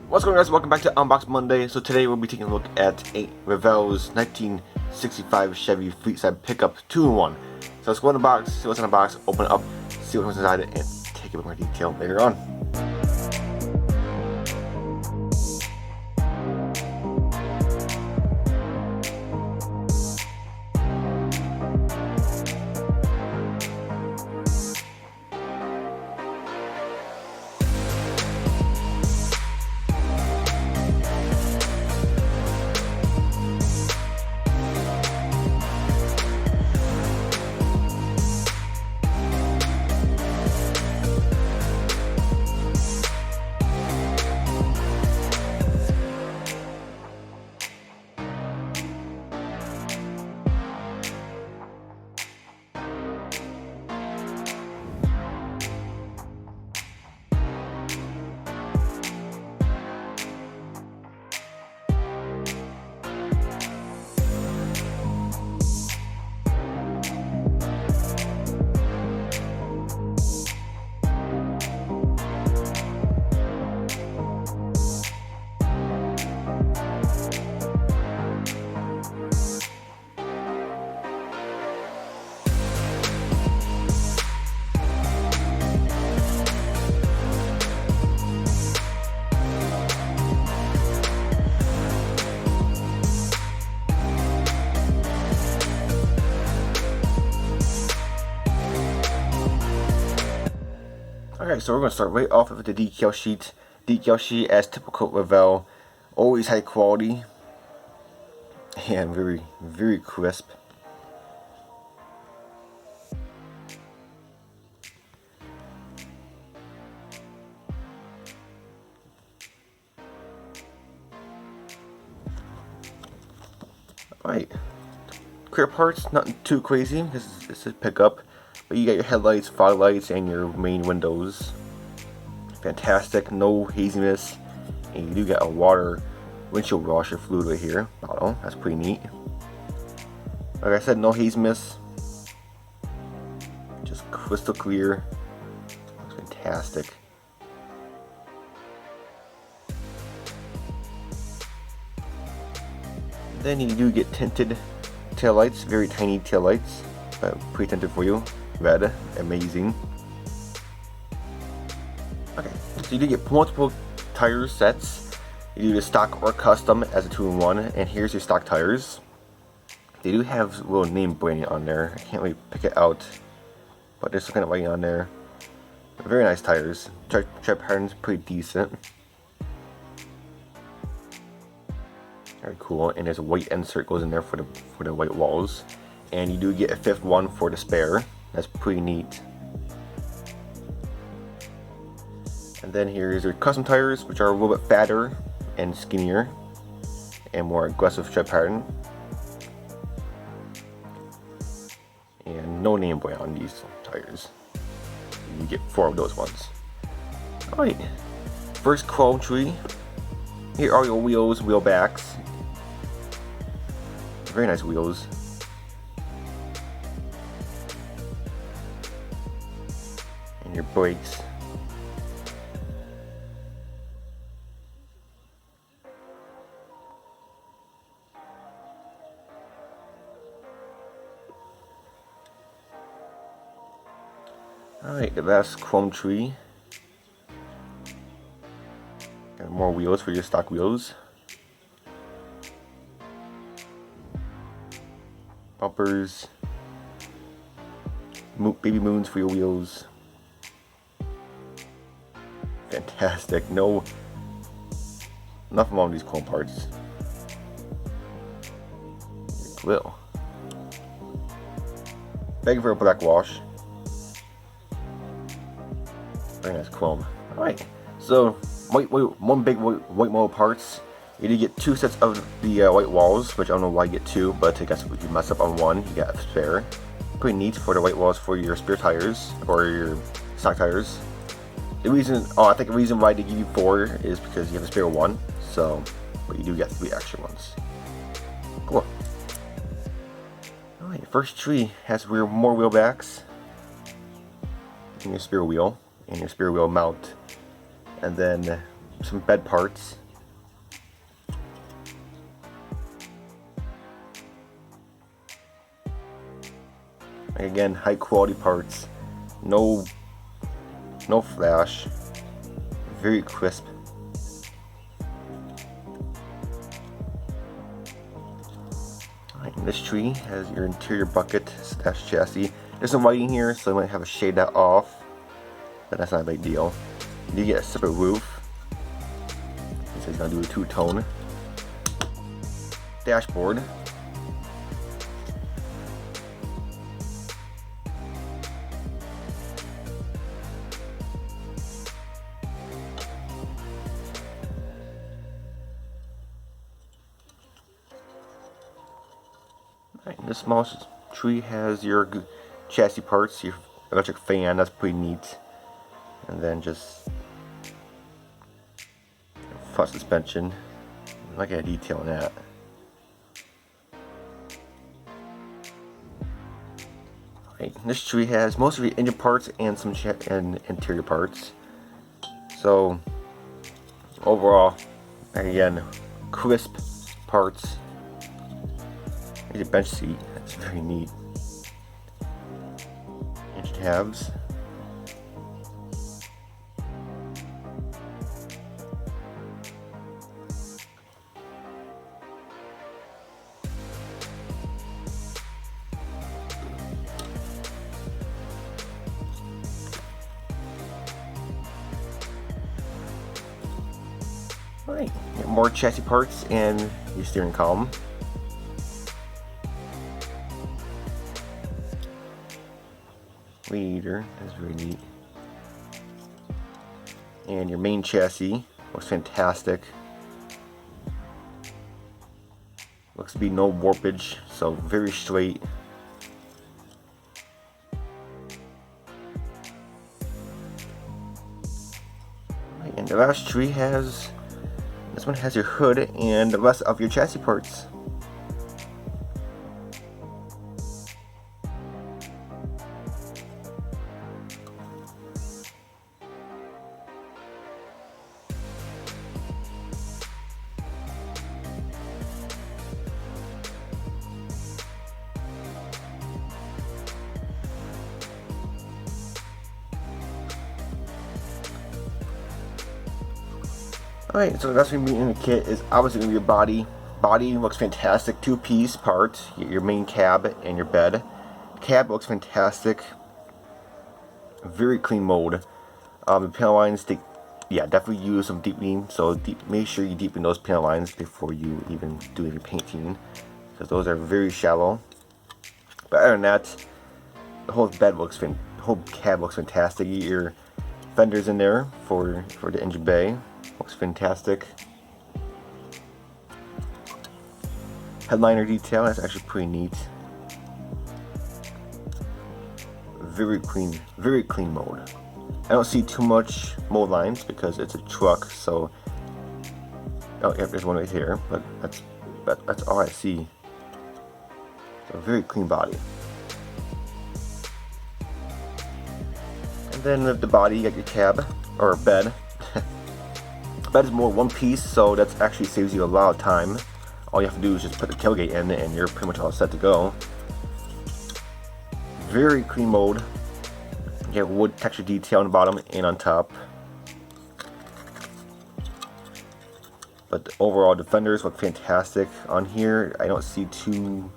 What's going on, guys? Welcome back to Unbox Monday. So today we'll be taking a look at a Revell's 1965 Chevy fleetside pickup 2-in-1. So let's go in the box, see what's in the box, open it up, see what comes inside it, and take it with more detail later on. Alright, so we're going to start right off with the decal sheet. Decal sheet, as typical Revell, always high quality and very, very crisp. Alright, clear parts, nothing too crazy because it's a pickup. But you got your headlights, fog lights, and your main windows. Fantastic, no haziness. And you do get a water windshield washer fluid right here. Bottle, that's pretty neat. Like I said, no haziness. Just crystal clear. Looks fantastic. Then you do get tinted taillights, very tiny taillights, but pretty tinted for you. Red, amazing. Okay, so you do get multiple tire sets. You do the stock or custom as a 2-in-1, and here's your stock tires. They do have a little name branding on there. I can't really pick it out, but there's some kind of writing on there. Very nice tires. Tread pattern's pretty decent. Very cool, and there's a white insert goes in there for the white walls, and you do get a fifth one for the spare. That's pretty neat. And then here's your custom tires, which are a little bit fatter and skinnier and more aggressive tread pattern. And no name brand on these tires. You get 4 of those ones. Alright, first chrome tree. Here are your wheels, wheel backs. Very nice wheels. And your brakes. Alright, the last chrome tree. Got more wheels for your stock wheels. Bumpers. Baby moons for your wheels. Fantastic. Nothing wrong with these chrome parts. Grill. Begging for a black wash. Very nice chrome. Alright, so one big white model parts. You do get 2 sets of the white walls, which I don't know why you get 2, but I guess if you mess up on one, you got a spare. Pretty neat for the white walls for your spare tires or your stock tires. The reason, I think the reason why they give you 4 is because you have a spare one. So, but you do get 3 extra ones. Cool. Alright, first tree has more wheel backs. And your spare wheel and your spare wheel mount, and then some bed parts. Again, high quality parts, no flash, very crisp. Alright, this tree has your interior bucket slash chassis. There's some whiting here, so I might have to shade that off, but that's not a big deal. You get a separate roof. He says he's gonna do a two-tone. Dashboard. This small tree has your chassis parts, your electric fan, that's pretty neat. And then just front suspension. I got a detail on that. Right, this tree has most of your engine parts and some interior parts. So overall, again, crisp parts. Here's a bench seat, that's very neat. Engine tabs. Alright, more chassis parts and your steering column. Radiator, that's very neat. And your main chassis looks fantastic. Looks to be no warpage, so very straight. And the last tree has, this one has your hood and the rest of your chassis parts. Alright, so that's going to be in the kit is obviously going to be your body. Body looks fantastic, two-piece part, your main cab and your bed. Cab looks fantastic, very clean mold. The panel lines, definitely use some deepening, so make sure you deepen those panel lines before you even do any painting, because those are very shallow. But other than that, the whole cab looks fantastic. You get your fenders in there for the engine bay. Looks fantastic. Headliner detail, that's actually pretty neat. Very clean mold. I don't see too much mold lines because it's a truck, so oh yeah, there's one right here, but that's all I see. So very clean body. And then with the body, you got your cab or bed. Bed is more one piece, so that actually saves you a lot of time. All you have to do is just put the tailgate in and you're pretty much all set to go. Very clean mold. You have wood texture detail on the bottom and on top. But overall, the fenders look fantastic. On here, I don't see too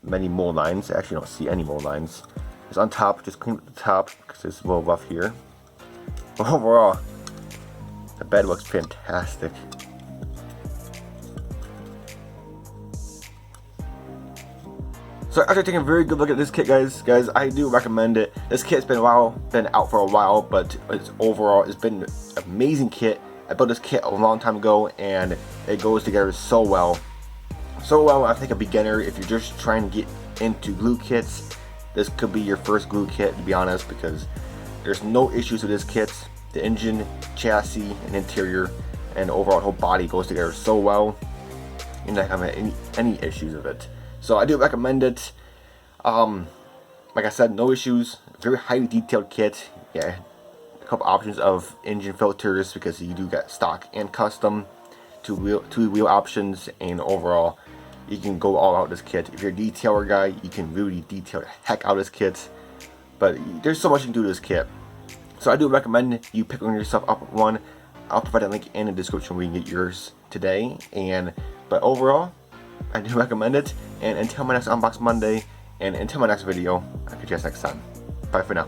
many mold lines. I actually don't see any mold lines. Just on top, just clean up the top because it's a little rough here. But overall, the bed looks fantastic. So after taking a very good look at this kit, guys, I do recommend it. This kit's been out for a while, but it's been an amazing kit. I built this kit a long time ago, and it goes together so well. So well, I think a beginner, if you're just trying to get into glue kits, this could be your first glue kit, to be honest, because there's no issues with this kit. The engine, chassis, and interior, and overall the whole body goes together so well. You're not having any issues with it. So I do recommend it. Like I said, no issues. Very highly detailed kit. Yeah, couple options of engine filters because you do get stock and custom, two wheel options, and overall you can go all out this kit. If you're a detailer guy, you can really detail the heck out of this kit. But there's so much you can do to this kit. So I do recommend you pick yourself up one. I'll provide a link in the description where you can get yours today. But overall, I do recommend it. And until my next Unbox Monday, and until my next video, I'll catch you guys next time. Bye for now.